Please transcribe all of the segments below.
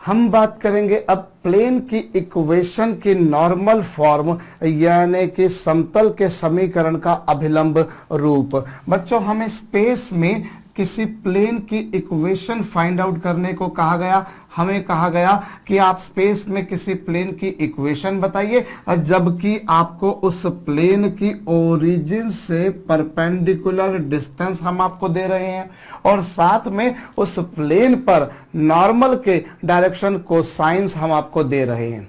हम बात करेंगे अब प्लेन की इक्वेशन की नॉर्मल फॉर्म यानी कि समतल के समीकरण का अभिलंब रूप। बच्चों हमें स्पेस में किसी प्लेन की इक्वेशन फाइंड आउट करने को कहा गया। हमें कहा गया कि आप स्पेस में किसी प्लेन की इक्वेशन बताइए, जबकि आपको उस प्लेन की ओरिजिन से परपेंडिकुलर डिस्टेंस हम आपको दे रहे हैं और साथ में उस प्लेन पर नॉर्मल के डायरेक्शन कोसाइंस हम आपको दे रहे हैं।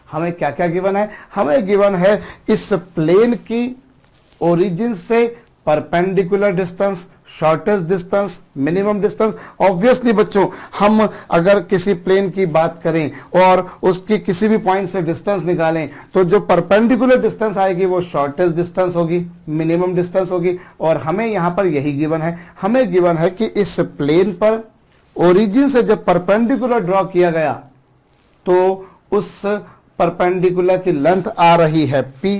हमें क्या क्या गिवन है? हमें गिवन है इस प्लेन की ओरिजिन से perpendicular distance, shortest distance, minimum distance. Obviously बच्चों हम अगर किसी प्लेन की बात करें और उसकी किसी भी पॉइंट से डिस्टेंस निकालें तो जो परपेंडिकुलर डिस्टेंस आएगी वो शॉर्टेस्ट डिस्टेंस होगी, मिनिमम डिस्टेंस होगी। और हमें यहां पर यही गिवन है। हमें गिवन है कि इस प्लेन पर ओरिजिन से जब परपेंडिकुलर ड्रॉ किया गया तो उस परपेंडिकुलर की लेंथ आ रही है p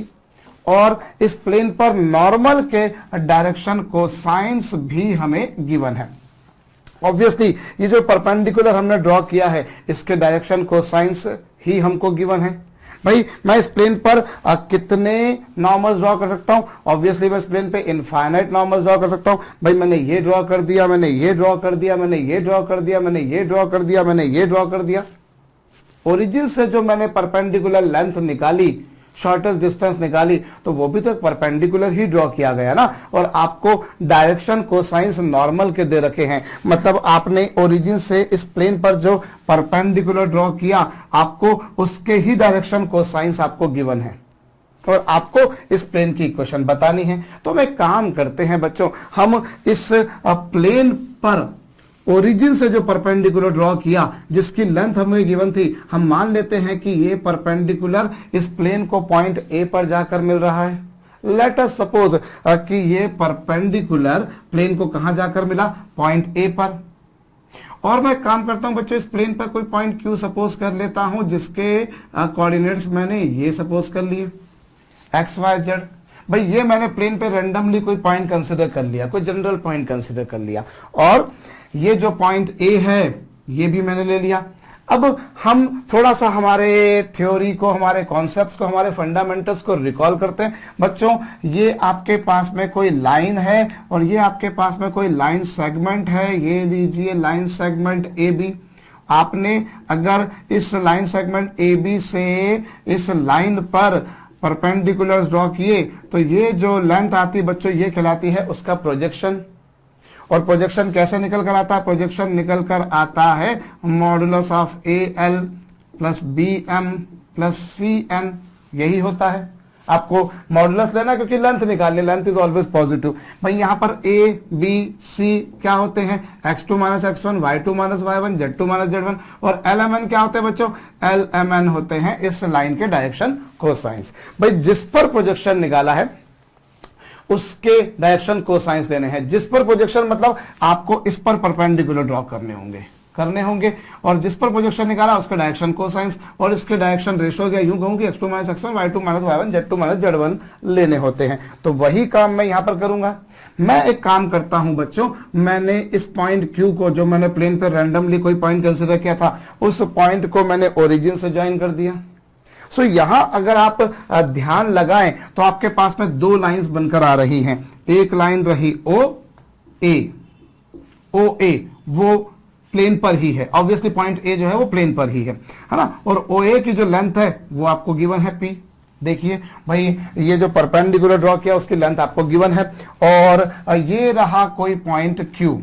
और इस प्लेन पर नॉर्मल के डायरेक्शन कोसाइंस भी हमें गिवन है। ऑब्वियसली ये जो परपेंडिकुलर हमने ड्रॉ किया है इसके डायरेक्शन कोसाइंस ही हमको गिवन है। भाई मैं इस प्लेन पर कितने नॉर्मल्स ड्रॉ कर सकता हूं? ऑब्वियसली मैं इस प्लेन पे इनफाइनाइट नॉर्मल्स ड्रॉ कर सकता हूं। भाई मैंने ये ड्रॉ कर दिया, मैंने ये ड्रॉ कर दिया, मैंने ये ड्रॉ कर दिया, मैंने ये ड्रॉ कर दिया, मैंने ये ड्रॉ कर दिया। ओरिजिन से जो मैंने परपेंडिकुलर लेंथ निकाली, शॉर्टेस्ट डिस्टेंस निकाली, तो वो भी तो परपेंडिकुलर ही ड्रॉ किया गया ना। और आपको डायरेक्शन कोसाइंस नॉर्मल के दे रखे हैं, मतलब आपने ओरिजिन से इस प्लेन पर जो परपेंडिकुलर ड्रॉ किया आपको उसके ही डायरेक्शन कोसाइंस आपको गिवन है और आपको इस प्लेन की इक्वेशन बतानी है। तो हम एक काम करते हैं बच्चों, हम इस प्लेन पर ओरिजिन से जो परपेंडिकुलर ड्रॉ किया जिसकी लेंथ हमें गिवन थी, हम मान लेते हैं कि ये परपेंडिकुलर इस प्लेन को पॉइंट ए पर जाकर मिल रहा है। लेट अस सपोज कि ये परपेंडिकुलर प्लेन को कहां जाकर मिला? पॉइंट ए पर। और मैं काम करता हूं बच्चों, इस प्लेन पर कोई पॉइंट क्यू सपोज कर लेता हूं जिसके कोऑर्डिनेट्स मैंने ये सपोज कर लिए एक्स वाई जेड। भाई ये मैंने प्लेन पे रैंडमली कोई पॉइंट कंसिडर कर लिया, कोई जनरल पॉइंट कंसिडर कर लिया और ये जो पॉइंट ए है ये भी मैंने ले लिया। अब हम थोड़ा सा हमारे थ्योरी को, हमारे कॉन्सेप्ट्स को, हमारे फंडामेंटल्स को रिकॉल करते हैं। बच्चों ये आपके पास में कोई लाइन है और ये आपके पास में कोई लाइन सेगमेंट है। ये लीजिए लाइन सेगमेंट ए बी। आपने अगर इस लाइन सेगमेंट ए बी से इस लाइन पर परपेंडिकुलर्स ड्रॉ किए तो ये जो लेंथ आती है बच्चों ये कहलाती है उसका प्रोजेक्शन। और प्रोजेक्शन कैसे निकल कर आता है? प्रोजेक्शन निकल कर आता है modulus of a l plus b m plus c n, यही होता है। आपको मॉडुलस लेना क्योंकि लेंथ निकालनी, लेंथ इज ऑलवेज पॉजिटिव। भाई यहां पर ए बी सी क्या होते हैं? x2 minus x1, y2 minus y1, z2 minus z1 और एल एम एन क्या होते हैं बच्चों? एल एम एन होते हैं इस लाइन के डायरेक्शन कोसाइंस। भाई जिस पर प्रोजेक्शन निकाला है उसके डायरेक्शन कोसाइंस लेने हैं। जिस पर प्रोजेक्शन मतलब आपको इस पर परपेंडिकुलर ड्रॉ करने होंगे और जिस पर प्रोजेक्शन निकाला उसका डायरेक्शन कोसाइंस और इसके डायरेक्शन रेशियोज या यूं कहूं कि x2 minus x1, y2 minus y1, z2 minus z1 लेने होते हैं। तो वही काम मैं यहां पर करूंगा। मैं एक काम करता हूं बच्चों, मैंने इस पॉइंट Q को जो मैंने प्लेन पर रैंडमली कोई पॉइंट कंसिडर किया था उस पॉइंट को मैंने ओरिजिन से ज्वाइन कर दिया। सो यहां अगर आप ध्यान लगाएं तो आपके पास में दो लाइंस बनकर आ रही हैं। एक लाइन रही ओ ए वो प्लेन पर ही है, ऑब्वियसली पॉइंट ए जो है वो प्लेन पर ही है ना। और ओ ए की जो लेंथ है वो आपको गिवन है पी। देखिए भाई ये जो परपेंडिकुलर ड्रॉ किया उसकी लेंथ आपको गिवन है और ये रहा कोई पॉइंट क्यू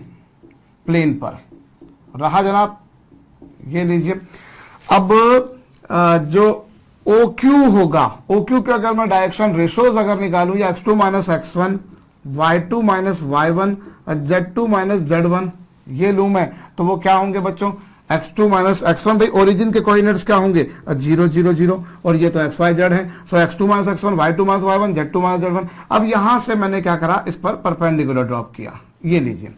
प्लेन पर रहा जनाब, ये लीजिए। अब जो ओ क्यू होगा, ओ क्यू के अगर मैं डायरेक्शन रेशोज अगर निकालू या x2 minus x1, y2 minus y1, z2 minus z1 ये लू मैं, तो वो क्या होंगे बच्चों? x2 minus x1। भाई ओरिजिन के कोऑर्डिनेट्स क्या होंगे? 0 0 0 और ये तो x y z है। सो x2 minus x1, y2 minus y1, z2 minus z1। अब यहां से मैंने क्या करा? इस पर परपेंडिकुलर ड्रॉप किया। ये लीजिए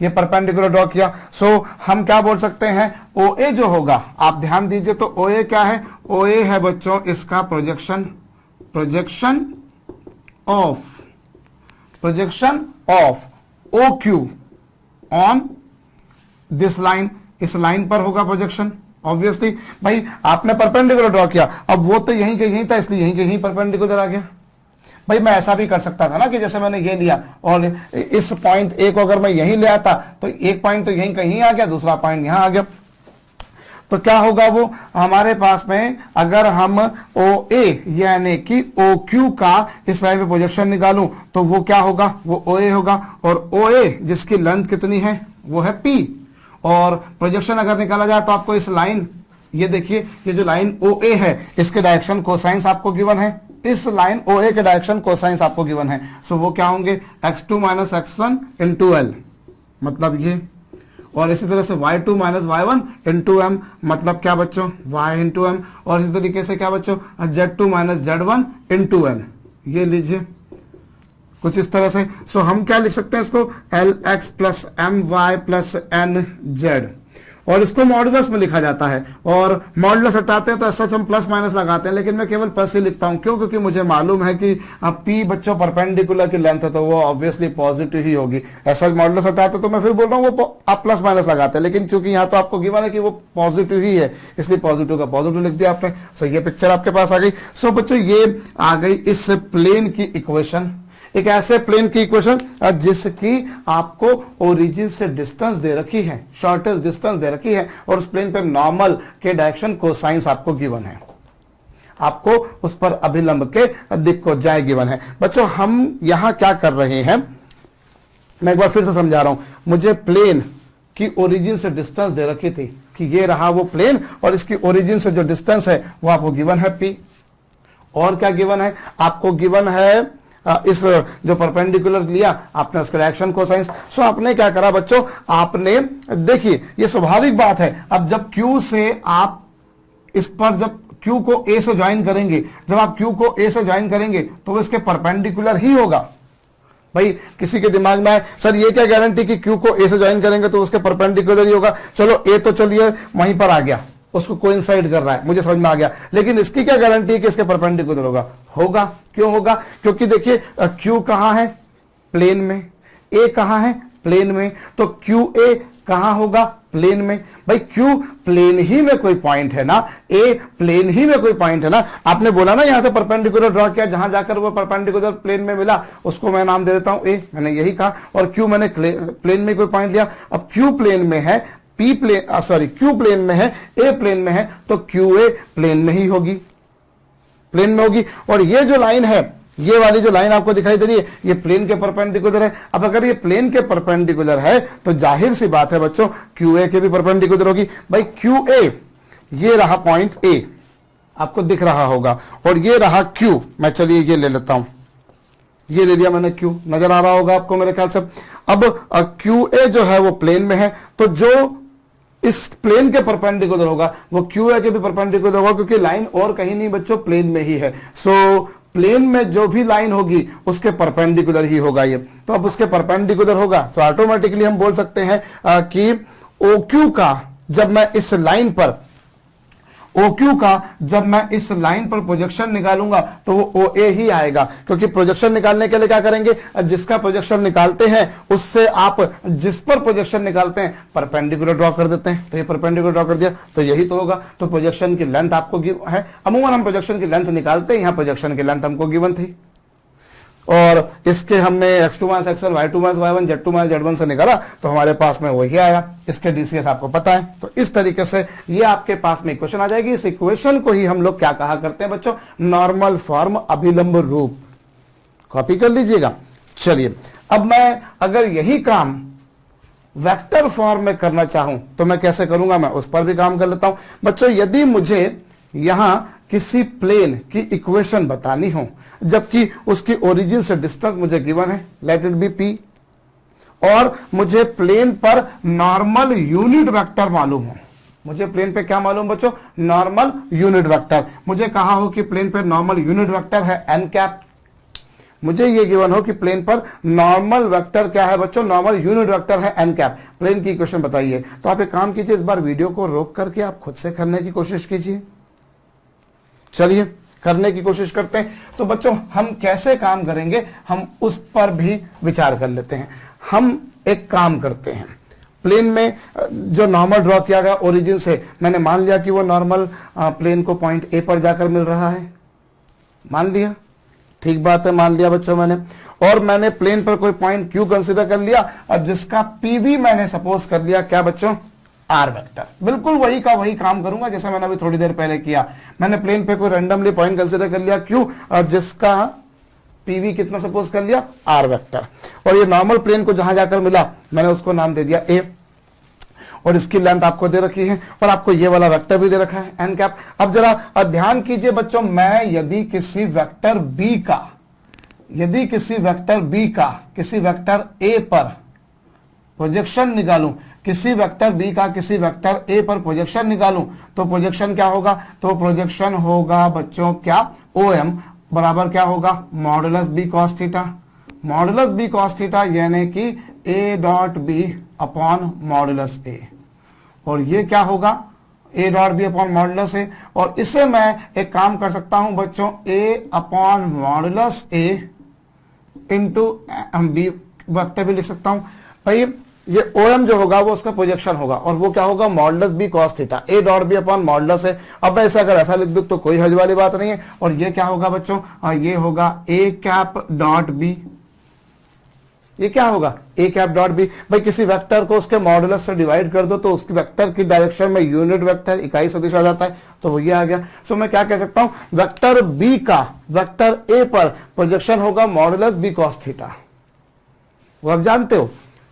ये परपेंडिकुलर ड्रॉ किया। सो हम क्या बोल सकते हैं? ओ ए जो होगा, आप ध्यान दीजिए तो ओ ए क्या है? ओ ए है बच्चों इसका projection of O Q on this line. इस लाइन पर होगा प्रोजेक्शन ऑब्वियसली भाई आपने परपेंडिकुलर ड्रॉ किया, अब वो तो यहीं के यहीं था इसलिए यहीं के यहीं परपेंडिकुलर आ गया। भाई मैं ऐसा भी कर सकता था ना कि जैसे मैंने ये लिया और इस पॉइंट ए को अगर मैं यहीं ले आता तो एक पॉइंट तो यहीं कहीं आ गया, दूसरा पॉइंट यहां आ गया, तो क्या होगा वो हमारे पास में अगर हम ओ ए यानी कि ओ क्यू का इस लाइन पे प्रोजेक्शन निकालूं तो वो क्या होगा, वो ओ ए होगा, और ओ ए जिसकी लेंथ कितनी है वो है पी, और प्रोजेक्शन अगर निकाला जाए तो आपको इस लाइन, ये देखिए ये जो लाइन ओ ए है इसके डायरेक्शन कोसाइंस आपको गिवन है, इस लाइन ओ ए के डायरेक्शन कोसाइंस आपको गिवन है, सो वो क्या होंगे x2 minus x1 into L, मतलब ये, और इसी तरह से y2 minus y1 into M, मतलब क्या बच्चों y इंटू एम, और इसी तरीके से क्या बच्चों z2 minus z1 into N, ये लीजिए कुछ इस तरह से। सो हम क्या लिख सकते हैं इसको lx plus m y plus n z, और इसको मॉडुलस में लिखा जाता है, और मॉडुलस हटाते हैं तो सच हम प्लस माइनस लगाते हैं, लेकिन मैं केवल प्लस ही लिखता हूं, क्यों, क्योंकि मुझे मालूम है कि अब p बच्चों परपेंडिकुलर की लेंथ है तो वो ऑब्वियसली पॉजिटिव ही होगी, ऐसा मॉडुलस हटाते तो मैं फिर बोल रहा हूँ वो आप प्लस माइनस लगाते हैं, लेकिन चूंकि यहाँ तो आपको गिवन है कि वो पॉजिटिव ही है इसलिए पॉजिटिव का पॉजिटिव लिख दिया आपने। सो ये पिक्चर आपके पास आ गई। सो बच्चों ये आ गई इस प्लेन की इक्वेशन, एक ऐसे प्लेन की इक्वेशन जिसकी आपको ओरिजिन से डिस्टेंस दे रखी है, शॉर्टेस्ट डिस्टेंस दे रखी है, और उस प्लेन पे नॉर्मल के डायरेक्शन कोसाइंस आपको गिवन है, आपको उस पर अभिलंब के दिक् को जाए गिवन है। बच्चों हम यहां क्या कर रहे हैं, मैं एक बार फिर से समझा रहा हूं, मुझे प्लेन की ओरिजिन से डिस्टेंस दे रखी थी कि ये रहा वो प्लेन, और इसकी ओरिजिन से जो डिस्टेंस है वो आपको गिवन है पी, और क्या गिवन है आपको, गिवन है इस जो परपेंडिकुलर लिया आपने उसका डायरेक्शन कोसाइंस। सो आपने क्या करा बच्चों, आपने देखिए ये स्वाभाविक बात है, अब जब Q से आप इस पर जब Q को A से ज्वाइन करेंगे, जब आप Q को A से ज्वाइन करेंगे तो वो इसके परपेंडिकुलर ही होगा। भाई किसी के दिमाग में आए सर ये क्या गारंटी कि Q को A से ज्वाइन करेंगे तो उसके परपेंडिकुलर ही होगा, चलो A तो चलिए वहीं पर आ गया, उसको कोइंसाइड कर रहा है, मुझे समझ में आ गया, लेकिन इसकी क्या गारंटी है कि इसके परपेंडिकुलर होगा, होगा, क्यों होगा, क्योंकि देखिए Q कहां है, प्लेन में, A कहां है, प्लेन में, तो QA कहां होगा, प्लेन में। भाई Q प्लेन ही में कोई पॉइंट है ना, A प्लेन ही में कोई पॉइंट है ना, आपने बोला ना यहां से परपेंडिकुलर ड्रॉ किया, जहां जाकर वो परपेंडिकुलर प्लेन में मिला उसको मैं नाम दे देता हूं A, मैंने यही कहा, और Q मैंने प्लेन में कोई पॉइंट लिया, अब Q प्लेन में है, P plane sorry Q plane में है, A प्लेन में है, तो QA प्लेन में ही होगी, प्लेन में होगी, और ये जो लाइन है, ये वाली जो लाइन आपको दिखाई दे रही है ये प्लेन के परपेंडिकुलर है। अब अगर ये प्लेन के परपेंडिकुलर है तो जाहिर सी बात है बच्चों QA के भी परपेंडिकुलर होगी। भाई QA ये रहा पॉइंट A आपको दिख रहा होगा, और ये रहा Q, मैं चलिए ये ले लेता हूं, ये ले लिया मैंने Q, नजर आ रहा होगा आपको मेरे ख्याल से। अब QA जो है वो प्लेन में है, तो जो इस प्लेन के परपेंडिकुलर होगा वो QA के भी परपेंडिकुलर होगा, क्योंकि लाइन और कहीं नहीं बच्चों प्लेन में ही है। सो प्लेन में जो भी लाइन होगी उसके परपेंडिकुलर ही होगा ये, तो अब उसके परपेंडिकुलर होगा तो ऑटोमेटिकली हम बोल सकते हैं कि OQ का जब मैं इस लाइन पर OQ का जब मैं इस लाइन पर प्रोजेक्शन निकालूंगा तो वो OA ही आएगा, क्योंकि प्रोजेक्शन निकालने के लिए क्या करेंगे, जिसका प्रोजेक्शन निकालते हैं उससे आप जिस पर प्रोजेक्शन निकालते हैं परपेंडिकुलर ड्रॉ कर देते हैं, तो ये परपेंडिकुलर ड्रॉ कर दिया तो यही तो होगा। तो प्रोजेक्शन की लेंथ आपको है, अमूमन हम प्रोजेक्शन की लेंथ निकालते हैं, यहाँ प्रोजेक्शन की लेंथ हमको गिवन थी, और इसके हमने x2 minus x1 y2 minus y1 z2 minus z1 से निकाला तो हमारे पास में वही आया, इसके DCS आपको पता है। तो इस तरीके से ये आपके पास में इक्वेशन आ जाएगी। इस इक्वेशन को ही हम लोग क्या कहा करते हैं बच्चों, नॉर्मल फॉर्म, अभिलंब रूप, कॉपी कर लीजिएगा। चलिए अब मैं अगर यही काम वेक्टर फॉर्म में करना चाहूं तो मैं कैसे करूंगा, मैं उस पर भी काम कर लेता हूं। बच्चों यदि मुझे यहां किसी प्लेन की इक्वेशन बतानी हो जबकि उसकी ओरिजिन से डिस्टेंस मुझे गिवन है, लेट इट बी P, और मुझे प्लेन पर नॉर्मल यूनिट वेक्टर मालूम हो, मुझे प्लेन पे क्या मालूम बच्चों, नॉर्मल यूनिट वेक्टर, मुझे कहा हो कि प्लेन पे नॉर्मल यूनिट वेक्टर है n कैप, मुझे ये गिवन हो कि प्लेन पर नॉर्मल वेक्टर क्या है बच्चों, नॉर्मल यूनिट वेक्टर है n कैप, प्लेन की इक्वेशन बताइए। तो आप एक काम कीजिए, इस बार वीडियो को रोक करके आप खुद से करने की कोशिश कीजिए। चलिए करने की कोशिश करते हैं। तो बच्चों हम कैसे काम करेंगे हम उस पर भी विचार कर लेते हैं। हम एक काम करते हैं, प्लेन में जो नॉर्मल ड्रॉ किया गया ओरिजिन से, मैंने मान लिया कि वो नॉर्मल प्लेन को पॉइंट ए पर जाकर मिल रहा है, मान लिया, ठीक बात है, मान लिया बच्चों मैंने। और मैंने प्लेन पर कोई पॉइंट क्यू कंसीडर कर लिया और जिसका पीवी मैंने सपोज कर लिया क्या बच्चों, आर वेक्टर। बिल्कुल वही का वही काम करूंगा जैसा मैंने अभी थोड़ी देर पहले किया। मैंने प्लेन पे कोई रैंडमली पॉइंट कंसीडर कर लिया क्यू और जिसका पीवी कितना सपोज कर लिया, आर वेक्टर। और ये नॉर्मल प्लेन को जहां जाकर मिला मैंने उसको नाम दे दिया ए, और इसकी लेंथ आपको दे रखी है और आपको ये वाला वेक्टर भी दे रखा है एन कैप। अब जरा ध्यान कीजिए बच्चों, मैं यदि किसी वेक्टर बी का किसी वेक्टर ए पर प्रोजेक्शन निकालूं, किसी वेक्टर बी का किसी वेक्टर ए पर प्रोजेक्शन निकालूं तो प्रोजेक्शन क्या होगा, तो प्रोजेक्शन होगा बच्चों क्या, ओ एम बराबर क्या होगा, modulus B cos theta. Modulus B cos theta यानी कि A dot B upon modulus A, और ये क्या होगा, A dot B upon modulus A. और इसे मैं एक काम कर सकता हूं बच्चों, A upon modulus A into B vector भी लिख सकता हूं। भाई ये ओ एम जो होगा वो उसका प्रोजेक्शन होगा और वो क्या होगा, modulus B cos theta, a dot B upon modulus है। अब ऐसा अगर ऐसा लिख दूं तो कोई हर्ज वाली बात नहीं है। और ये क्या होगा बच्चों, ये होगा ए कैप डॉट बी, ये क्या होगा, ए कैप डॉट बी। भाई किसी वेक्टर को उसके मॉडुलस से डिवाइड कर दो तो उसकी वेक्टर की डायरेक्शन में यूनिट वेक्टर इकाई सदिश आ जाता है, तो वो ये आ गया। सो मैं क्या कह सकता हूं, वेक्टर बी का वेक्टर ए पर प्रोजेक्शन होगा मॉडुलस बी कॉस थीटा, वो आप जानते हो।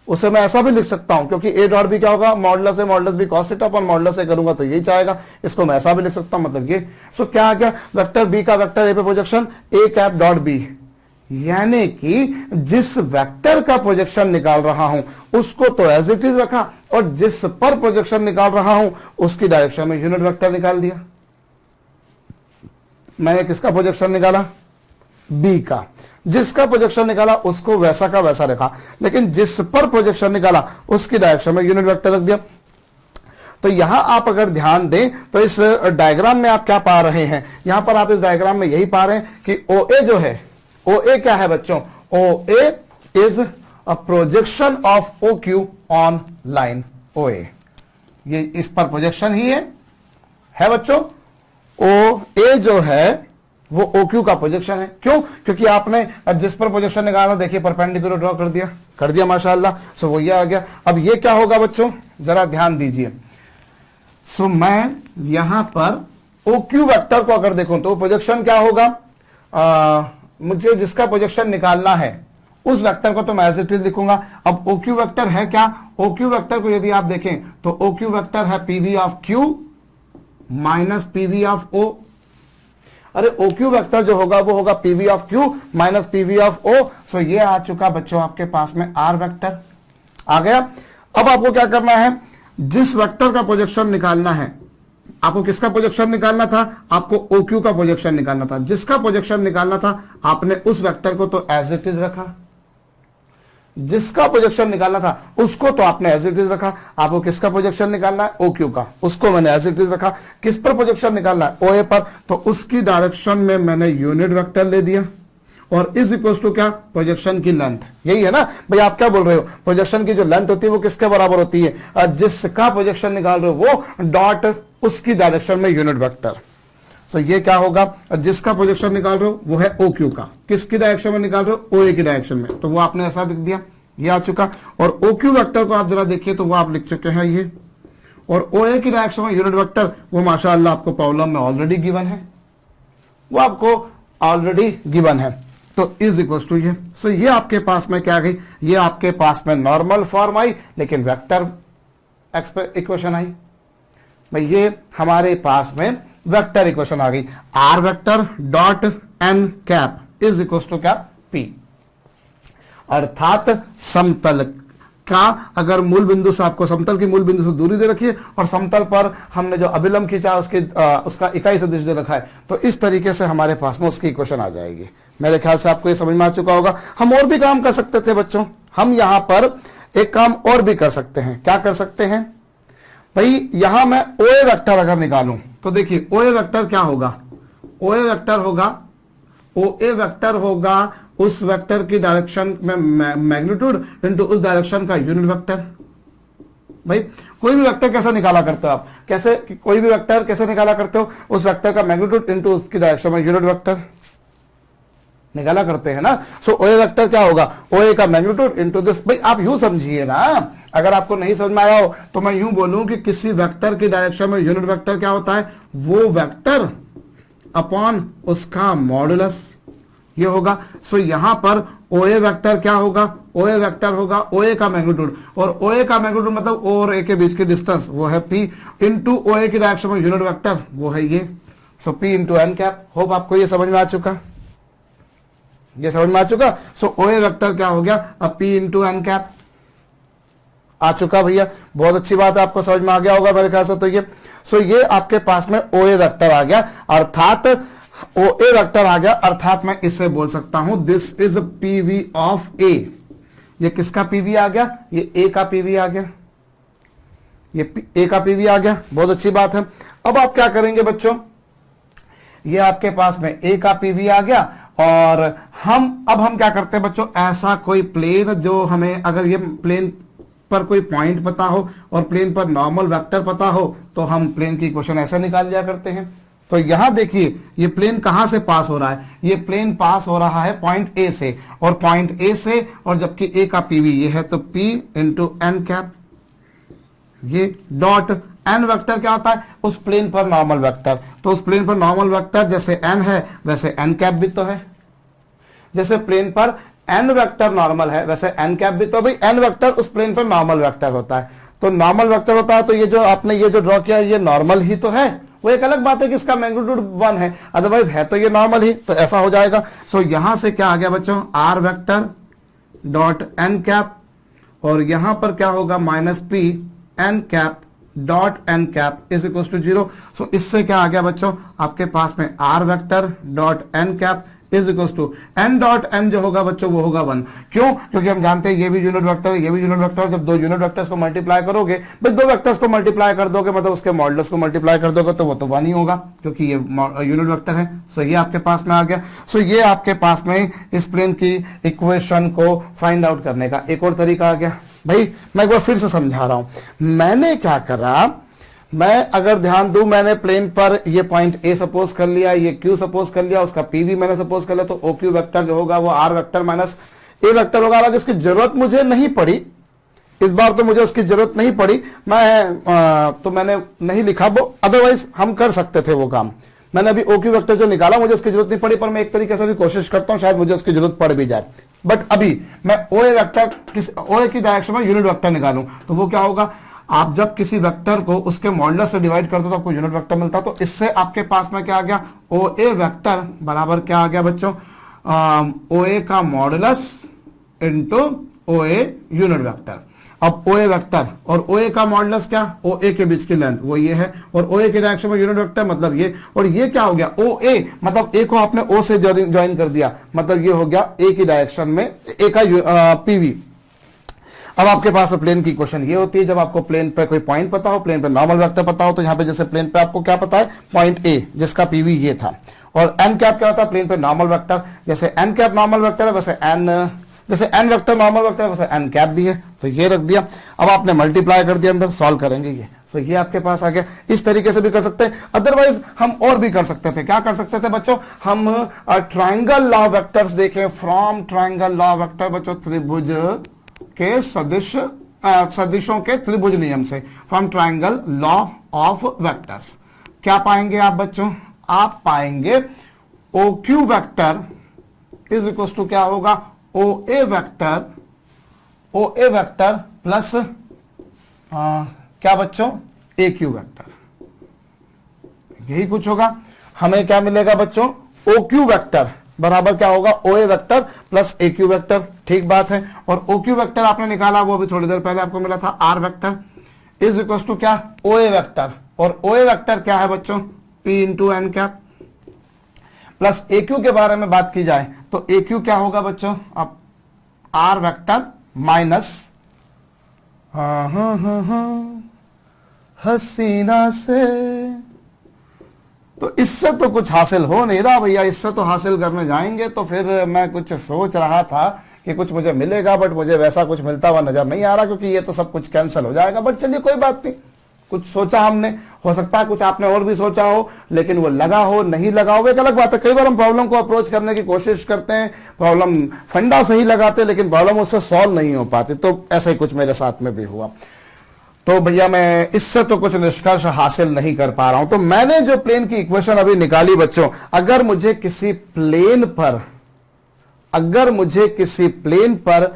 उसे मैं ऐसा भी लिख सकता हूं क्योंकि ए डॉट बी क्या होगा, मॉडुलस है मॉडुलस बी कॉस थीटा अपन मॉडुलस ए करूंगा तो यही चाहेगा, इसको मैं ऐसा भी लिख सकता हूं, मतलब ये। सो क्या आ गया, वेक्टर बी का वेक्टर ए पे projection A cap dot B, यानी कि जिस वेक्टर का प्रोजेक्शन निकाल रहा हूं उसको तो एज इट इज रखा और जिस पर प्रोजेक्शन निकाल रहा हूं उसकी डायरेक्शन में यूनिट वेक्टर निकाल दिया। मैंने किसका प्रोजेक्शन निकाला, बी का। जिसका प्रोजेक्शन निकाला उसको वैसा का वैसा रखा, लेकिन जिस पर प्रोजेक्शन निकाला उसकी डायरेक्शन में यूनिट वेक्टर रख दिया। तो यहां आप अगर ध्यान दें तो इस डायग्राम में आप क्या पा रहे हैं, यहां पर आप इस डायग्राम में यही पा रहे हैं कि ओ ए जो है, ओ ए क्या है बच्चों, O A is a projection of O Q on line O A. ये इस पर प्रोजेक्शन ही है बच्चों। ओ ए जो है वो ओ क्यू का प्रोजेक्शन है। क्यों, क्योंकि आपने जिस पर प्रोजेक्शन निकाला देखिए परपेंडिकुलर ड्रॉ कर दिया माशाअल्लाह। सो वो ये आ गया। अब ये क्या होगा बच्चों, जरा ध्यान दीजिए। सो मैं यहां पर ओ क्यू वेक्टर को अगर देखूं तो प्रोजेक्शन क्या होगा, मुझे जिसका प्रोजेक्शन निकालना है उस वेक्टर को तो मैं एज इट इज लिखूंगा। अब ओ क्यू वेक्टर है क्या, ओ क्यू वेक्टर को यदि आप देखें तो ओ क्यू वेक्टर है PV of Q minus PV of O. अरे ओ क्यू वेक्टर जो होगा वो होगा PV of Q minus PV of O. So ये आ चुका बच्चों आपके पास में आर वेक्टर आ गया। अब आपको क्या करना है, जिस वेक्टर का प्रोजेक्शन निकालना है, आपको किसका प्रोजेक्शन निकालना था, आपको ओ क्यू का प्रोजेक्शन निकालना था। जिसका प्रोजेक्शन निकालना था आपने उस वेक्टर को तो एज इट इज रखा, जिसका प्रोजेक्शन निकालना था उसको तो आपने एज इट इज रखा। आपको किसका प्रोजेक्शन निकालना है, ओ क्यू का, उसको मैंने एज इट इज रखा। किस पर प्रोजेक्शन निकालना है, ओ ए पर, तो उसकी डायरेक्शन में मैंने यूनिट वेक्टर ले दिया और इज इक्वल टू क्या, प्रोजेक्शन की लेंथ। यही है ना भाई, आप क्या बोल रहे हो, प्रोजेक्शन की जो लेंथ होती है वो किसके बराबर होती है, जिसका प्रोजेक्शन निकाल रहे हो वो डॉट उसकी डायरेक्शन में यूनिट वेक्टर। तो ये क्या होगा, जिसका प्रोजेक्शन निकाल रहे हो वो है ओ क्यू का, किसकी डायरेक्शन में निकाल रहे हो, ओ ए की डायरेक्शन में, तो वो आपने ऐसा लिख दिया, ये आ चुका। और ओ क्यू वेक्टर को आप जरा देखिए तो वो आप लिख चुके हैं ये, और ओ ए की डायरेक्शन में यूनिट वेक्टर वो माशाअल्लाह आपको प्रॉब्लम में ऑलरेडी गिवन है, वो आपको ऑलरेडी गिवन है। तो इज इक्वल टू ये। सो ये आपके पास में क्या गई, ये आपके पास में नॉर्मल फॉर्म आई लेकिन वेक्टर इक्वेशन आई। भाई ये हमारे पास में वेक्टर इक्वेशन आ गई, r vector dot n cap is equal to क्या, पी। अर्थात समतल का अगर मूल बिंदु से आपको समतल की मूल बिंदु से दूरी दे रखी है और समतल पर हमने जो अभिलंब खींचा उसका इकाई सदिश दे रखा है, तो इस तरीके से हमारे पास में उसकी इक्वेशन आ जाएगी। मेरे ख्याल से आपको ये समझ में आ चुका होगा। हम और भी काम कर सकते थे बच्चों, हम यहां पर एक काम और भी कर सकते हैं। क्या कर सकते हैं भाई, यहां मैं ओ ए वेक्टर अगर निकालूं तो देखिए ओ ए वेक्टर क्या होगा, ओ ए वेक्टर होगा, ओ ए वेक्टर होगा उस वेक्टर की डायरेक्शन में मैग्नीट्यूड इनटू उस डायरेक्शन का यूनिट वेक्टर। भाई कोई भी वेक्टर कैसे निकाला करते हो आप, कैसे कोई भी वेक्टर कैसे निकाला करते हो, उस वेक्टर का मैग्नीट्यूड इनटू उसकी डायरेक्शन में यूनिट वेक्टर निकाला करते हैं ना। सो ओए वेक्टर क्या होगा, ओए का मैग्नीट्यूड इनटू दिस। भाई आप यूं समझिए ना, अगर आपको नहीं समझ में आया हो तो मैं यूं बोलूं कि किसी वेक्टर की डायरेक्शन में यूनिट वेक्टर क्या होता है, वो वेक्टर अपॉन उसका मॉडुलस ये होगा। सो यहां पर ओए वेक्टर क्या होगा, ओए वेक्टर होगा ओए का मैग्नीट्यूड, और ओए का मैग्नीट्यूड मतलब ओ और ए के बीच की डिस्टेंस वो है पी, इनटू ओए की डायरेक्शन में यूनिट वेक्टर वो है ये। So P into N cap. Hope आपको ये समझ में आ चुका, ये समझ में आ चुका। सो ओए वेक्टर क्या हो गया, अब पी इंटू एन कैप आ चुका भैया, बहुत अच्छी बात है, आपको समझ में आ गया होगा मेरे ख्याल से। तो ये सो ये आपके पास में ओए वेक्टर आ गया, अर्थात ओ ए वेक्टर आ गया, अर्थात मैं इससे बोल सकता हूं दिस इज पीवी ऑफ ए। ये किसका पीवी आ गया, ये ए का पीवी आ गया, ये ए का पीवी आ गया, बहुत अच्छी बात है। अब आप क्या करेंगे बच्चों, ये आपके पास में ए का पीवी आ गया, और अब हम क्या करते हैं बच्चों, ऐसा कोई प्लेन जो हमें, अगर ये प्लेन पर कोई पॉइंट पता हो और प्लेन पर नॉर्मल वेक्टर पता हो तो हम प्लेन की इक्वेशन ऐसे निकाल लिया करते हैं। तो यहां देखिए ये प्लेन कहां से पास हो रहा है, ये प्लेन पास हो रहा है पॉइंट ए से, और पॉइंट ए से, और जबकि ए का पीवी ये है तो पी इंटू एन कैप, ये डॉट एन वेक्टर क्या होता है, उस प्लेन पर नॉर्मल वेक्टर। तो उस प्लेन पर नॉर्मल वेक्टर जैसे एन है वैसे एन कैप भी तो है, जैसे प्लेन पर एन वेक्टर नॉर्मल है वैसे एन कैप भी तो। भाई एन वेक्टर उस प्लेन पर नॉर्मल वेक्टर होता है, तो नॉर्मल वेक्टर होता है, तो ये जो आपने ये जो ड्रॉ किया ये नॉर्मल ही तो है। वो एक अलग बात है कि इसका मैग्नीट्यूड 1 है, अदरवाइज है तो ये नॉर्मल ही, तो ऐसा हो जाएगा। सो यहां से क्या आ गया बच्चों, r vector dot n cap, और यहां पर क्या होगा minus p n cap dot n cap is equal to 0। So इससे क्या आ गया बच्चों, आपके पास में r vector dot n cap is equal to n dot n जो होगा बच्चों वो होगा 1। क्यों, क्योंकि हम जानते हैं ये भी यूनिट वेक्टर है, ये भी यूनिट वेक्टर। जब दो यूनिट वेक्टर्स को मल्टीप्लाई करोगे, भाई दो वेक्टर्स को मल्टीप्लाई कर दोगे मतलब उसके मॉडुलस को मल्टीप्लाई कर दोगे तो वो तो 1 ही होगा, क्योंकि ये यूनिट वेक्टर है। सो ये आपके पास में आ गया। सो ये आपके पास में इस प्लेन की इक्वेशन को फाइंड आउट करने का एक और तरीका आ गया। भाई मैं एक बार फिर से समझा रहा हूं, मैंने क्या करा, मैं अगर ध्यान दूं, मैंने प्लेन पर ये पॉइंट ए सपोज कर लिया, ये क्यू सपोज कर लिया, उसका पी भी मैंने सपोज कर लिया, तो ओ क्यू वेक्टर जो होगा वो r vector minus a vector होगा। अगर इसकी जरूरत मुझे नहीं पड़ी, इस बार तो मुझे उसकी जरूरत नहीं पड़ी, तो मैंने नहीं लिखा वो, अदरवाइज हम कर सकते थे वो काम। मैंने अभी ओ क्यू वेक्टर जो निकाला मुझे उसकी जरूरत नहीं पड़ी, पर मैं एक तरीके से भी कोशिश करता हूं शायद मुझे उसकी जरूरत पड़ भी जाए। बट अभी मैं ओ ए वेक्टर ओ ए की डायरेक्शन में यूनिट वेक्टर निकालूं तो वो क्या होगा, आप जब किसी वेक्टर को उसके मॉडुलस से डिवाइड करते हो तो आपको यूनिट वेक्टर मिलता है। तो इससे आपके पास में क्या आ गया, ओ ए वेक्टर बराबर क्या आ गया बच्चों, ओ ए का modulus into O a unit vector. अब ओ ए वेक्टर और ओ ए का मॉडुलस क्या, ओ ए के बीच की लेंथ वो ये है, और ओ ए के डायरेक्शन में यूनिट वेक्टर मतलब ये, और ये क्या हो गया ओ ए, मतलब ए को आपने ओ से ज्वाइन कर दिया, मतलब ये हो गया ए की डायरेक्शन में ए का पीवी। अब आपके पास में प्लेन की इक्वेशन ये होती है, जब आपको प्लेन पे कोई पॉइंट पता हो, प्लेन पे नॉर्मल वेक्टर पता हो, तो यहाँ पे जैसे प्लेन पे आपको क्या पता है, पॉइंट ए जिसका पीवी ये था, और एन कैप क्या होता है, प्लेन पे नॉर्मल वेक्टर, जैसे एन कैप नॉर्मल वेक्टर है वैसे एन, जैसे एन वेक्टर नॉर्मल वेक्टर है वैसे एन कैप भी है, तो ये रख दिया। अब आपने मल्टीप्लाई कर दिया, अंदर सॉल्व करेंगे ये, तो ये आपके पास आ गया। इस तरीके से भी कर सकते हैं, अदरवाइज हम और भी कर सकते थे। क्या कर सकते थे बच्चों, हम ट्राइंगल लॉ वेक्टर्स देखें, फ्रॉम ट्राइंगल लॉ वेक्टर बच्चों, त्रिभुज के सदिशों के त्रिभुज नियम से, from triangle law of vectors क्या पाएंगे आप बच्चों, आप पाएंगे O Q vector is equal to क्या होगा, ओ ए वेक्टर प्लस क्या बच्चों, ए क्यू वेक्टर, यही कुछ होगा। हमें क्या मिलेगा बच्चों, ओ क्यू वेक्टर बराबर क्या होगा, ओ ए vector plus A Q vector, ठीक बात है। और ओ क्यू वेक्टर आपने निकाला वो अभी थोड़ी देर पहले आपको मिला था, r vector is equal to क्या, ओ ए वेक्टर, और ओ ए वेक्टर क्या है बच्चों, P into N cap, plus A Q के बारे में बात की जाए तो ए क्यू क्या होगा बच्चों, अब आर वेक्टर माइनस हसीना से। तो इससे तो कुछ हासिल हो नहीं रहा भैया, इससे तो हासिल करने जाएंगे तो फिर मैं कुछ सोच रहा था कि कुछ मुझे मिलेगा, बट मुझे वैसा कुछ मिलता हुआ नजर नहीं आ रहा, क्योंकि ये तो सब कुछ कैंसिल हो जाएगा। बट चलिए कोई बात नहीं, कुछ सोचा हमने, हो सकता है कुछ आपने और भी सोचा हो, लेकिन वो लगा हो नहीं लगा हो एक अलग बात है। कई बार हम प्रॉब्लम को अप्रोच करने की कोशिश करते हैं, प्रॉब्लम फंडा सही लगाते हैं, लेकिन प्रॉब्लम उससे सॉल्व नहीं हो पाती। तो ऐसा ही कुछ मेरे साथ में भी हुआ। तो भैया मैं इससे तो कुछ निष्कर्ष हासिल नहीं कर पा रहा हूं। तो मैंने जो प्लेन की इक्वेशन अभी निकाली बच्चों, अगर मुझे किसी प्लेन पर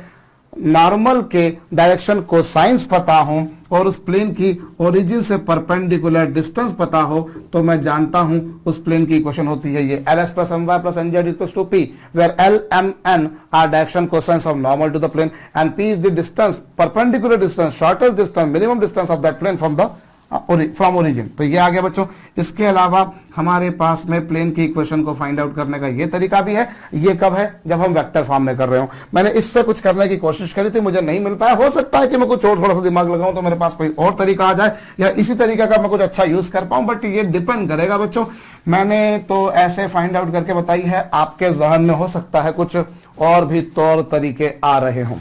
नॉर्मल के डायरेक्शन को साइंस पता हो और उस प्लेन की ओरिजिन से परपेंडिकुलर डिस्टेंस पता हो, तो मैं जानता हूं उस प्लेन की इक्वेशन होती है ये Lx plus my plus nz equals to p, where L, M, N are direction cosines of normal to the plane and p is the distance, perpendicular distance, shortest distance, minimum distance of that plane from origin। तो ये आ गया बच्चों। इसके अलावा हमारे पास में plane की equation को फाइंड आउट करने का ये तरीका भी है। ये कब है? जब हम वेक्टर फॉर्म में कर रहे हो। मैंने इससे कुछ करने की कोशिश करी थी, मुझे नहीं मिल पाया। हो सकता है कि मैं कुछ और थोड़ा सा दिमाग लगाऊं तो मेरे पास कोई और तरीका आ जाए, या इसी तरीका का मैं कुछ अच्छा यूज कर पाऊं, बट ये डिपेंड करेगा बच्चों। मैंने तो ऐसे फाइंड आउट करके बताई है, आपके जहन में हो सकता है कुछ और भी तौर तरीके आ रहे हों।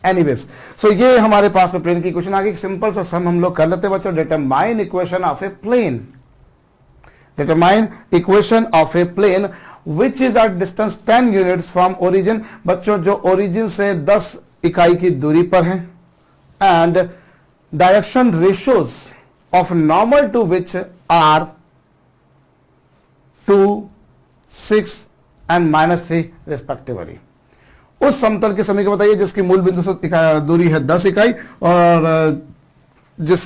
एनीवेज, सो ये हमारे पास में प्लेन की इक्वेशन आ गई। सिंपल सा सम हम लोग कर लेते हैं बच्चों। Determine equation of a plane, determine equation of a plane which is at distance 10 units from origin. बच्चों जो ओरिजिन से 10 इकाई की दूरी पर है, and direction ratios of normal to which are 2, 6 and -3 respectively. उस समतल के समय को बताइए जिसकी मूल बिंदु से दूरी है 10 इकाई और जिस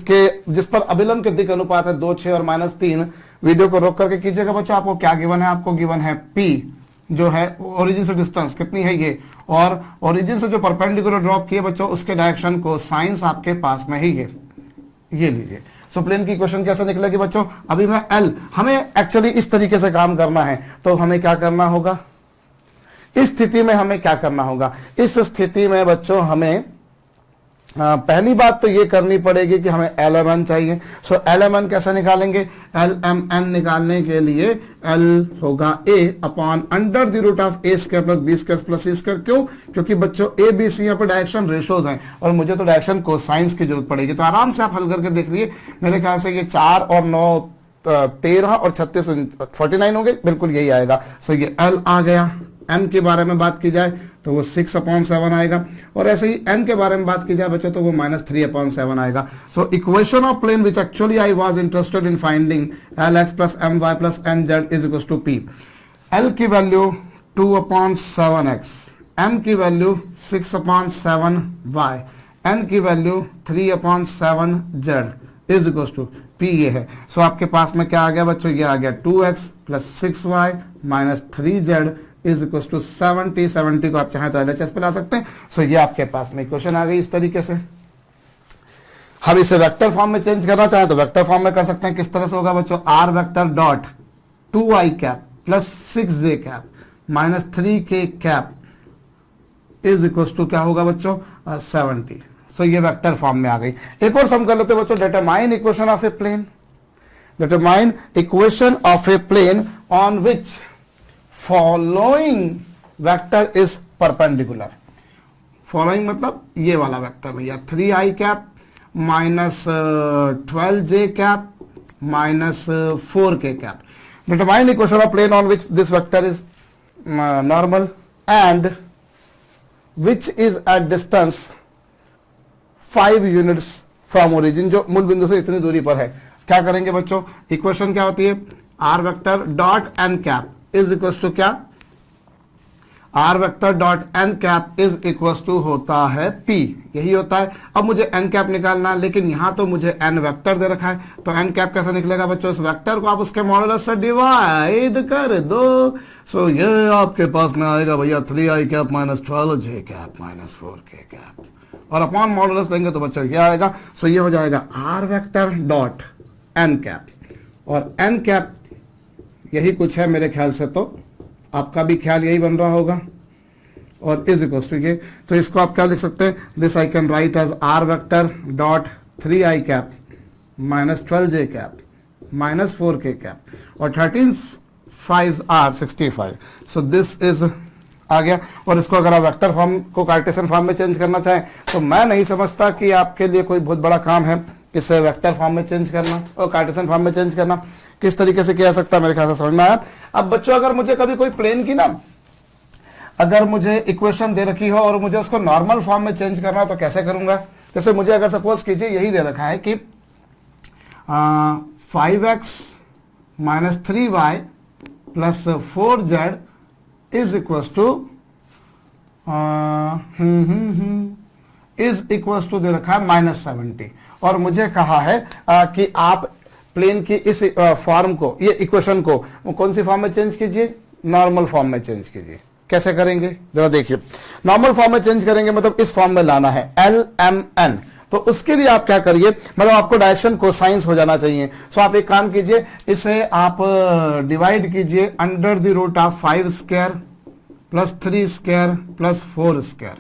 पर अभिलंब के दिक् अनुपात है 2, 6 और -3। वीडियो को रोक करके कीजिएगा बच्चों। आपको क्या गिवन है? आपको गिवन है P, जो है ओरिजिन से डिस्टेंस कितनी है ये, और ओरिजिन से जो परपेंडिकुलर ड्रॉप किए बच्चों उसके डायरेक्शन को साइंस आपके पास में ही है, ये लीजिए। सो प्लेन की इक्वेशन कैसे निकलेगी बच्चों? अभी मैं L, हमें एक्चुअली इस तरीके से काम करना है, तो हमें क्या करना होगा? इस स्थिति में हमें क्या करना होगा? इस स्थिति में बच्चों हमें पहली बात तो ये करनी पड़ेगी कि हमें LMN चाहिए। सो LMN कैसे निकालेंगे? LMN निकालने के लिए L होगा A upon under the root of A square plus B square plus C square. क्यों? क्योंकि बच्चों A, B, C यहाँ पर डायरेक्शन रेशोज हैं और मुझे तो डायरेक्शन कोसाइंस की जरूरत पड़ेगी। तो आराम से आप हल करके देख लिए। मेरे ख्याल से ये 4 और 9 13 और 36 49 हो गए, बिल्कुल यही आएगा। सो ये L आ गया। M के बारे में बात की जाए तो वो 6/7 आएगा, और ऐसे ही N के बारे में बात की जाए बच्चों तो वो -3/7 आएगा। So equation of plane which actually I was interested in finding Lx plus My plus Nz is equal to P। L की वैल्यू 2/7x, M की वैल्यू 6/7y, N की वैल्यू 3/7z is equal to P ये है। सो आपके पास में क्या आ गया बच्चों? ये आ गया 2x plus 6y minus 3z is equal to 70। 70 को आप चाहें तो LHS पे ला सकते हैं। सो ये आपके पास में इक्वेशन आ गई इस तरीके से। हम इसे वेक्टर फॉर्म में चेंज करना चाहें तो वेक्टर फॉर्म में कर सकते हैं। किस तरह से होगा बच्चों? r vector dot 2i cap plus 6j cap minus 3k cap is equal to क्या होगा बच्चों? 70। सो ये वेक्टर फॉर्म में आ गई। एक और सम कर लेते हैं बच्चों। Determine equation of a plane, determine equation of a plane on which following vector is perpendicular. Following मतलब ये वाला वेक्टर भैया, 3i cap minus 12j cap minus 4k cap. Determine equation of plane on which this vector is normal and which is at distance 5 units from origin, जो मूल बिंदु से इतनी दूरी पर है। क्या करेंगे बच्चों? इक्वेशन क्या होती है? r vector dot n cap is equal to क्या? r vector dot n cap is equal to होता है p, यही होता है। अब मुझे n कैप निकालना है, लेकिन यहां तो मुझे n वेक्टर दे रखा है, तो n कैप कैसे निकलेगा बच्चों? इस वेक्टर को आप उसके मॉडुलस से डिवाइड कर दो। सो ये आपके पास में आएगा भैया 3i cap minus 12j cap minus 4k cap, और अपॉन मॉडुलस देंगे तो बच्चों ये आएगा। सो ये हो जाएगा r vector dot n cap, और n कैप यही कुछ है मेरे ख्याल से, तो आपका भी ख्याल यही बन रहा होगा, और इज इक्वल टू ये। तो इसको आप क्या लिख सकते हैं? This I can write as r vector dot 3i cap minus 12j cap minus 4k cap, और 13 5 are 65। सो दिस इज आ गया। और इसको अगर आप वेक्टर फॉर्म को कार्टेशियन फॉर्म में चेंज करना चाहें तो मैं नहीं समझता कि आपके लिए कोई बहुत बड़ा काम है इसे वेक्टर फॉर्म में चेंज करना और कार्टेशियन फॉर्म में चेंज करना। किस तरीके से किया सकता है मेरे ख्याल से समझ में आया। अब बच्चों अगर मुझे कभी कोई प्लेन की ना अगर मुझे इक्वेशन दे रखी हो और मुझे उसको नॉर्मल फॉर्म में चेंज करना हो तो कैसे करूंगा। जैसे मुझे अगर सपोज कीजिए यही दे रखा है कि 5x minus 3y plus 4z is equal to दे रखा है -70 और मुझे कहा है कि आप प्लेन की इस फॉर्म को ये इक्वेशन को कौन सी फॉर्म में चेंज कीजिए, नॉर्मल फॉर्म में चेंज कीजिए। कैसे करेंगे जरा देखिए। नॉर्मल फॉर्म में चेंज करेंगे मतलब इस फॉर्म में लाना है LMN। तो उसके लिए आप क्या करिए, मतलब आपको डायरेक्शन कोसाइंस हो जाना चाहिए। सो आप एक काम कीजिए, इसे आप डिवाइड कीजिए under the root of 5 square plus 3 square plus 4 square,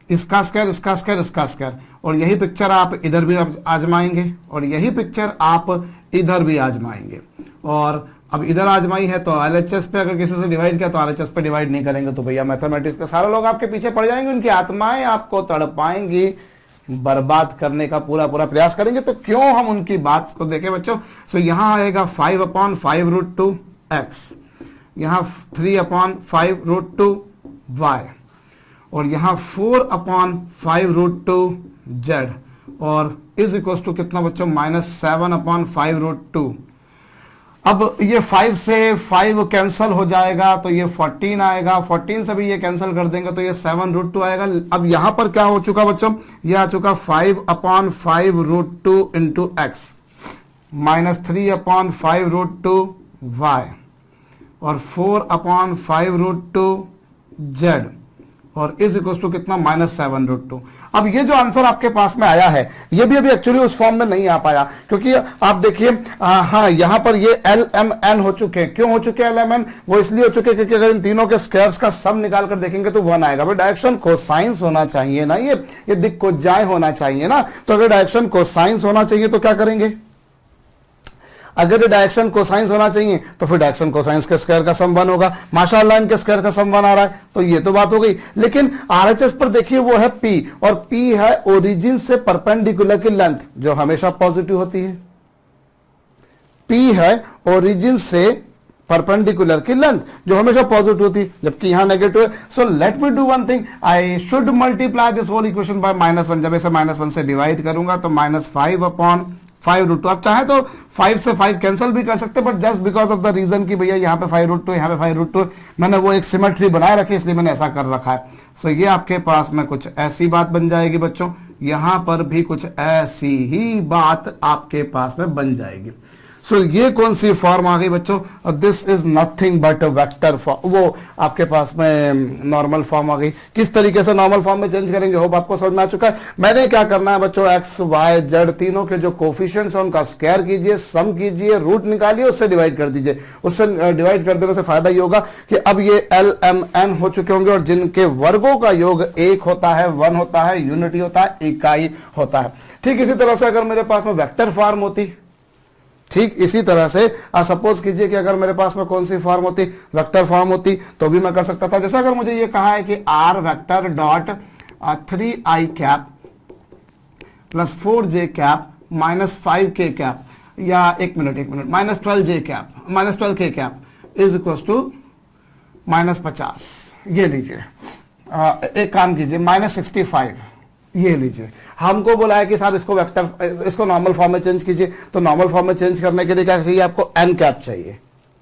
इसका स्क्वायर इसका स्क्वायर इसका स्क्वायर। और यही पिक्चर आप इधर भी आजमाएंगे और यही पिक्चर आप इधर भी आजमाएंगे। और अब इधर आजमाई है तो LHS पे अगर किसी से डिवाइड किया तो RHS पे डिवाइड नहीं करेंगे तो भैया मैथमेटिक्स के सारे लोग आपके पीछे पड़ जाएंगे, उनकी आत्माएं आपको तड़पाएंगी, बर्बाद करने का पूरा प्रयास करेंगे। तो क्यों हम उनकी बात को देखें बच्चों। सो यहां आएगा 5/5√2x, यहां 3/5√2y और यहां 4/5√2z और इज इक्वल टू कितना बच्चों -7/5√2। अब ये 5 से 5 कैंसल हो जाएगा तो ये 14 आएगा, 14 से भी ये कैंसिल कर देंगे तो ये 7√2 आएगा। अब यहां पर क्या हो चुका बच्चों, ये आ चुका 5/5√2 इंटू x माइनस 3/5√2y और 4/5√2z और इज इक्वल टू कितना -7√2। अब ये जो आंसर आपके पास में आया है ये भी अभी एक्चुअली उस फॉर्म में नहीं आ पाया क्योंकि आप देखिए हाँ यहां पर ये LMN हो चुके हैं। क्यों हो चुके हैं LMN, वो इसलिए हो चुके हैं क्योंकि अगर इन तीनों के स्क्वायर्स का सम निकाल कर देखेंगे तो 1 आएगा। भाई डायरेक्शन कोसाइंस होना चाहिए ना, ये दिक् कोजाए होना चाहिए ना। तो अगर डायरेक्शन कोसाइंस होना चाहिए तो क्या करेंगे, अगर डायरेक्शन कोसाइंस होना चाहिए तो फिर डायरेक्शन कोसाइंस के स्क्वायर का सम 1 होगा। माशाअल्लाह इनके स्क्वायर का सम 1 आ रहा है तो ये तो बात हो गई। लेकिन RHS पर देखिए वो है P और P है ओरिजिन से परपेंडिकुलर की लेंथ जो हमेशा पॉजिटिव होती है। P है ओरिजिन से परपेंडिकुलर की लेंथ जो हमेशा पॉजिटिव होती है जबकि यहां नेगेटिव है। So let me do one thing, I should multiply this whole equation by -1। जब इसे -1 से डिवाइड करूंगा तो -5/5√2। आप चाहे तो 5 से 5 कैंसिल भी कर सकते but just because of the reason कि भैया यहाँ पे 5√2 यहाँ पे 5√2 मैंने वो एक सिमेट्री बनाए रखी इसलिए मैंने ऐसा कर रखा है। सो ये आपके पास में कुछ ऐसी बात बन जाएगी बच्चों, यहां पर भी कुछ ऐसी ही बात आपके पास में बन जाएगी। सो ये कौन सी फॉर्म आ गई बच्चों, this is nothing but vector form. वो आपके पास में नॉर्मल फॉर्म आ गई। किस तरीके से नॉर्मल फॉर्म में चेंज करेंगे होप आपको समझ में आ चुका है। मैंने क्या करना है बच्चों, एक्स वाई जेड तीनों के जो कोफिशिएंट्स हैं उनका स्क्वायर कीजिए, सम कीजिए, रूट निकालिए, उससे डिवाइड कर दीजिए। उससे डिवाइड कर देने से फायदा ये होगा कि अब ये LMN हो चुके होंगे और जिनके वर्गों का योग 1 होता है, 1 होता है, यूनिटी होता है, इकाई होता है। ठीक इसी तरह से अगर मेरे पास में वेक्टर फॉर्म होती, ठीक इसी तरह से सपोज कीजिए कि अगर मेरे पास में कौन सी फॉर्म होती, वेक्टर फॉर्म होती तो भी मैं कर सकता था। जैसे अगर मुझे ये कहा है कि R vector dot 3i cap plus 4j cap minus 5k cap या एक minute -12j cap -12k cap is equal to -50। ये लीजिए, एक काम कीजिए -65 ये लीजिए। हमको बोला है कि साहब इसको वेक्टर इसको नॉर्मल फॉर्म में चेंज कीजिए। तो नॉर्मल फॉर्म में चेंज करने के लिए क्या चाहिए आपको, n कैप चाहिए।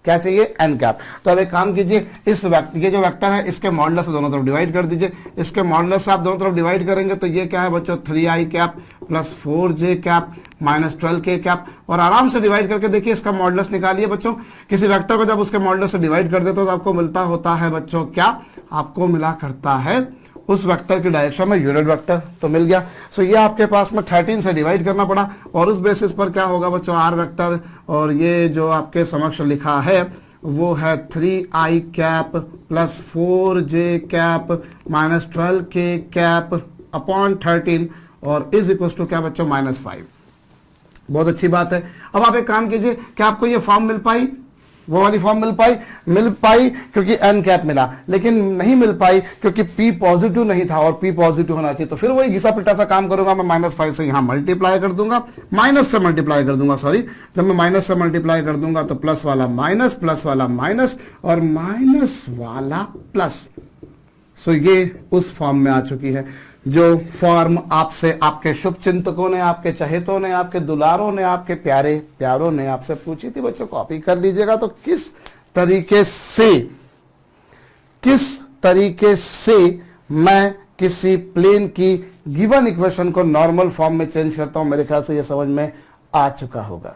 क्या चाहिए, n कैप। तो अब एक काम कीजिए, इस ये जो वेक्टर है इसके मॉडुलस से दोनों तरफ डिवाइड कर दीजिए। इसके मॉडुलस से आप दोनों तरफ डिवाइड करेंगे तो ये क्या है बच्चों, 3i cap plus 4j cap minus 12k cap. और आराम से डिवाइड करके देखिए इसका मॉडुलस निकालिए बच्चों। किसी वेक्टर को जब उसके मॉडुलस से डिवाइड कर देते हो तो आपको मिलता होता है बच्चों, क्या आपको मिला करता है उस वेक्टर की डायरेक्शन में यूनिट वेक्टर। तो मिल गया। सो ये आपके पास में 13 से डिवाइड करना पड़ा और उस बेसिस पर क्या होगा बच्चों, R वेक्टर और ये जो आपके समक्ष लिखा है वो है 3i cap plus 4j cap minus 12k cap upon 13 और इज इक्वल टू क्या बच्चों, -5। बहुत अच्छी बात है। अब आप एक काम कीजिए, क्या आपको ये फॉर्म मिल पाई, वो वाली फॉर्म मिल पाई क्योंकि n कैप मिला, लेकिन नहीं मिल पाई क्योंकि p पॉजिटिव नहीं था और p पॉजिटिव होना चाहिए। तो फिर वही घिसा पिटा सा काम करूंगा, मैं -5 से यहां मल्टीप्लाई कर दूंगा, माइनस से मल्टीप्लाई कर दूंगा, सॉरी, जब मैं माइनस से मल्टीप्लाई कर दूंगा तो प्लस वाला माइनस और माइनस वाला प्लस। सो ये उस फॉर्म में आ चुकी है जो फॉर्म आपसे आपके शुभ चिंतकों ने, आपके चहेतों ने, आपके दुलारों ने, आपके प्यारे प्यारों ने आपसे पूछी थी। बच्चों कॉपी कर लीजिएगा। तो किस तरीके से मैं किसी प्लेन की गिवन इक्वेशन को नॉर्मल फॉर्म में चेंज करता हूं, मेरे ख्याल से यह समझ में आ चुका होगा।